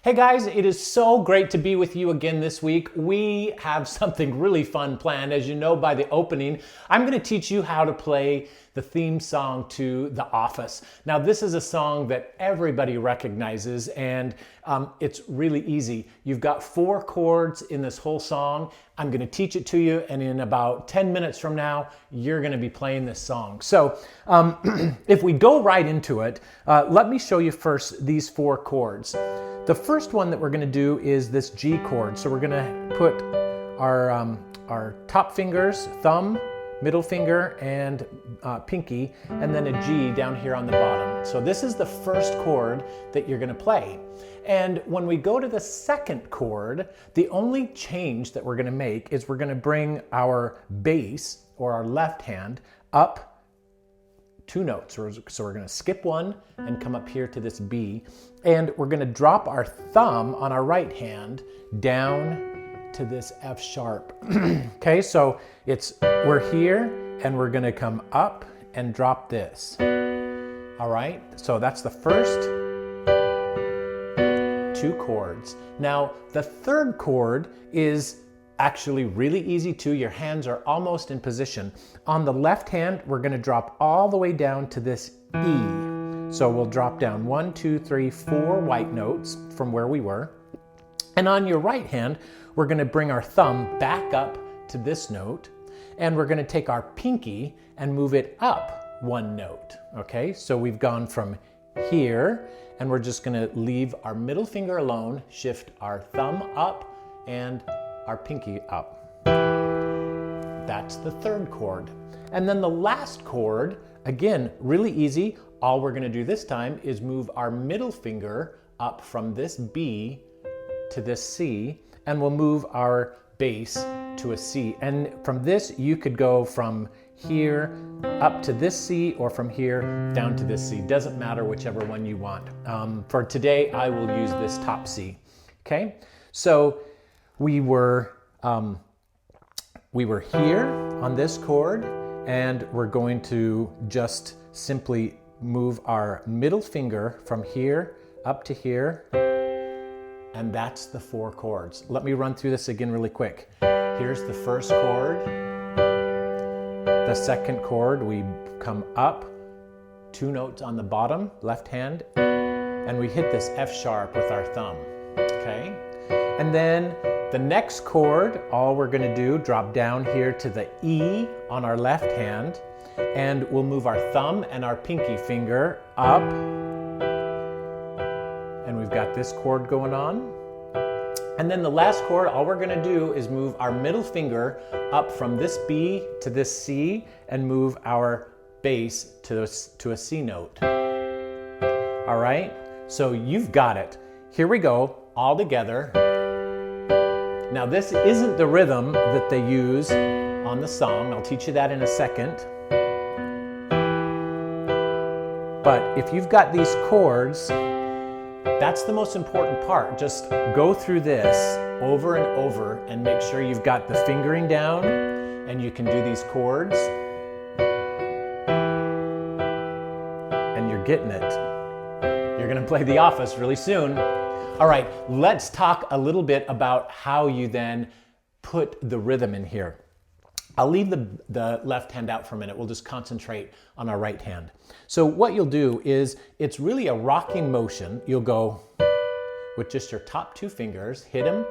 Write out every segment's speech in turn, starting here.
Hey guys, it is so great to be with you again this week. We have something really fun planned. As you know by the opening, I'm going to teach you how to play the theme song to The Office. Now, this is a song that everybody recognizes, and it's really easy. You've got 4 chords in this whole song. I'm going to teach it to you, and in about 10 minutes from now, you're going to be playing this song. So if we go right into it, let me show you first these 4 chords. The first one that we're going to do is this G chord. So we're going to put our top fingers, thumb, middle finger, and pinky, and then a G down here on the bottom. So this is the first chord that you're going to play. And when we go to the second chord, the only change that we're going to make is we're going to bring our bass, or our left hand, up 2 notes. So we're going to skip 1 and come up here to this B, and we're going to drop our thumb on our right hand down to this F sharp. Okay, so we're here and we're going to come up and drop this. All right, so that's the first 2 chords. Now the third chord is actually really easy too. Your hands are almost in position. On the left hand, we're going to drop all the way down to this E. So we'll drop down 1, 2, 3, 4 white notes from where we were. And on your right hand, we're going to bring our thumb back up to this note, and we're going to take our pinky and move it up 1 note. Okay, so we've gone from here, and we're just going to leave our middle finger alone, shift our thumb up and our pinky up. That's the third chord. And then the last chord, again, really easy. All we're going to do this time is move our middle finger up from this B to this C, and we'll move our bass to a C. And from this, you could go from here up to this C, or from here down to this C. Doesn't matter, whichever one you want. For today, I will use this top C. Okay, so we were here on this chord, and we're going to just simply move our middle finger from here up to here, and that's the 4 chords. Let me run through this again really quick. Here's the first chord. The second chord, we come up 2 notes on the bottom, left hand, and we hit this F sharp with our thumb. Okay, and then the next chord, all we're going to do, drop down here to the E on our left hand, and we'll move our thumb and our pinky finger up, and we've got this chord going on. And then the last chord, all we're going to do is move our middle finger up from this B to this C, and move our bass to a C note. All right, so you've got it. Here we go, all together. Now this isn't the rhythm that they use on the song. I'll teach you that in a second. But if you've got these chords, that's the most important part. Just go through this over and over and make sure you've got the fingering down and you can do these chords. And you're getting it. You're going to play The Office really soon. All right, let's talk a little bit about how you then put the rhythm in here. I'll leave the left hand out for a minute. We'll just concentrate on our right hand. So what you'll do is, it's really a rocking motion. You'll go with just your top 2 fingers, hit them,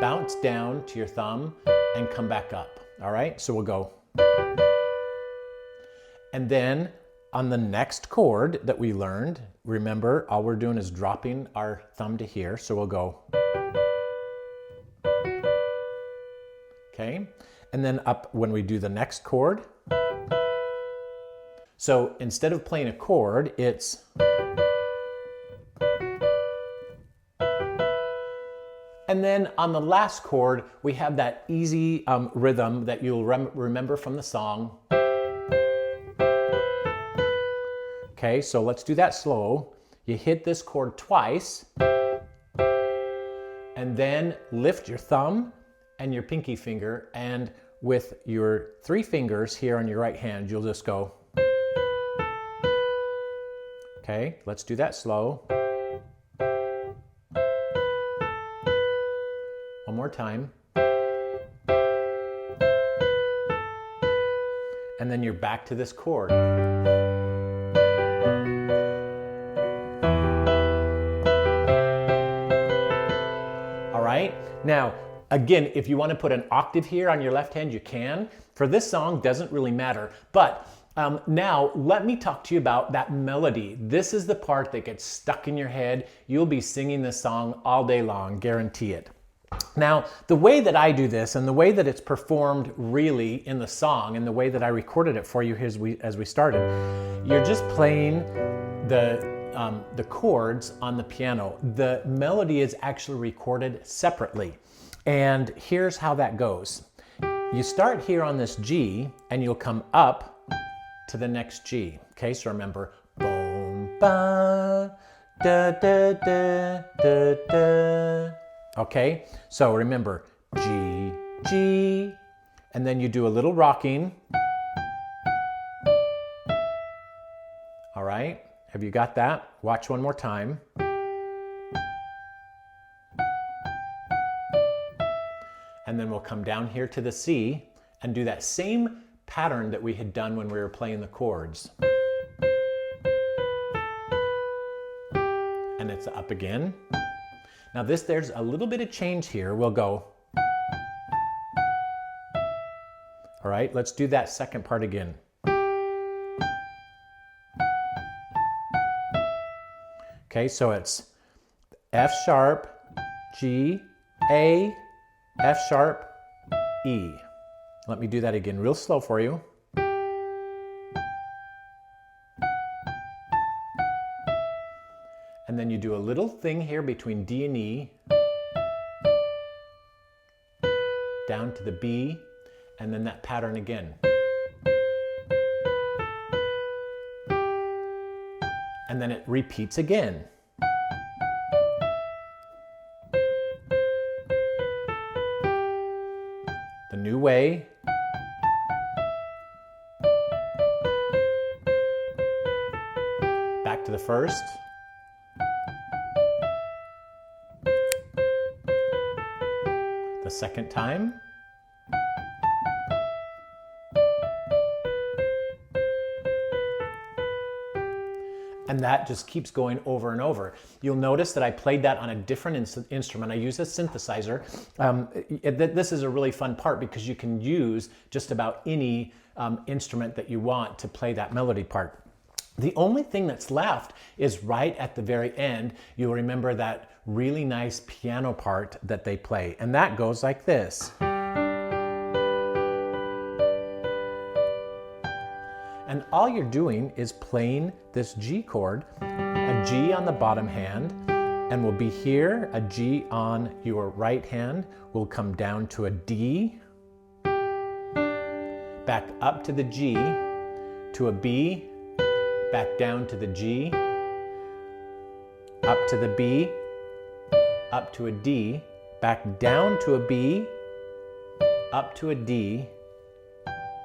bounce down to your thumb, and come back up. All right, so we'll go. And then on the next chord that we learned, remember, all we're doing is dropping our thumb to here. So we'll go, okay? And then up when we do the next chord. So instead of playing a chord, it's, and then on the last chord, we have that easy rhythm that you'll remember from the song. Okay, so let's do that slow. You hit this chord twice, and then lift your thumb and your pinky finger, and with your 3 fingers here on your right hand, you'll just go. Okay, let's do that slow. One more time. And then you're back to this chord. All right, now, again, if you want to put an octave here on your left hand, you can. For this song, doesn't really matter. But now, let me talk to you about that melody. This is the part that gets stuck in your head. You'll be singing this song all day long, guarantee it. Now, the way that I do this and the way that it's performed really in the song and the way that I recorded it for you here as we started, you're just playing the chords on the piano. The melody is actually recorded separately. And here's how that goes. You start here on this G and you'll come up to the next G. Okay, so remember, boom, ba, da, da, da, da, da. Okay, so remember, G, G, and then you do a little rocking. All right, have you got that? Watch one more time. And then we'll come down here to the C and do that same pattern that we had done when we were playing the chords. And it's up again. Now there's a little bit of change here. We'll go. All right, let's do that second part again. Okay, so it's F sharp, G, A, F sharp, E. Let me do that again real slow for you. And then you do a little thing here between D and E, down to the B, and then that pattern again. And then it repeats again. The new way. Back to the first. The second time. And that just keeps going over and over. You'll notice that I played that on a different instrument. I use a synthesizer. This is a really fun part because you can use just about any instrument that you want to play that melody part. The only thing that's left is right at the very end. You'll remember that really nice piano part that they play. And that goes like this. And all you're doing is playing this G chord, a G on the bottom hand, and will be here, a G on your right hand, will come down to a D, back up to the G, to a B, back down to the G, up to the B, up to a D, back down to a B, up to a D,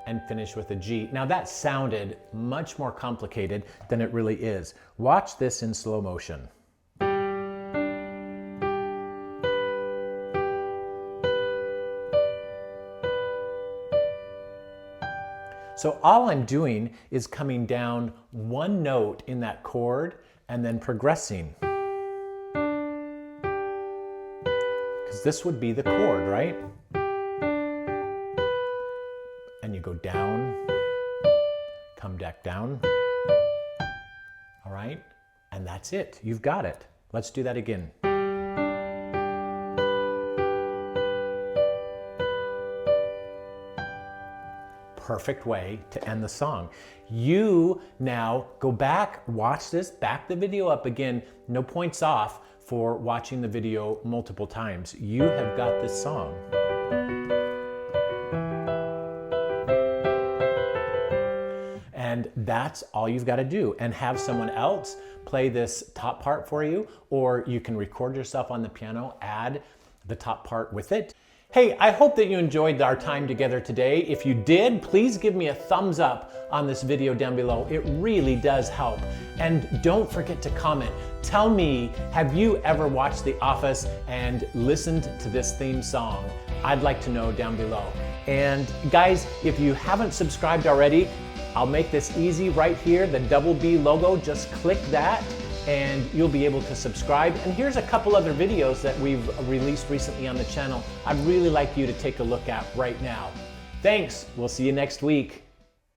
and finish with a G. Now that sounded much more complicated than it really is. Watch this in slow motion. So all I'm doing is coming down one note in that chord and then progressing. Because this would be the chord, right? And you go down, come back down, right? And that's it. You've got it. Let's do that again. Perfect way to end the song. You now go back, watch this, back the video up again. No points off for watching the video multiple times. You have got this song. And that's all you've got to do. And have someone else play this top part for you, or you can record yourself on the piano, add the top part with it. Hey, I hope that you enjoyed our time together today. If you did, please give me a thumbs up on this video down below. It really does help. And don't forget to comment. Tell me, have you ever watched The Office and listened to this theme song? I'd like to know down below. And guys, if you haven't subscribed already, I'll make this easy right here, the double B logo. Just click that and you'll be able to subscribe. And here's a couple other videos that we've released recently on the channel I'd really like you to take a look at right now. Thanks, we'll see you next week.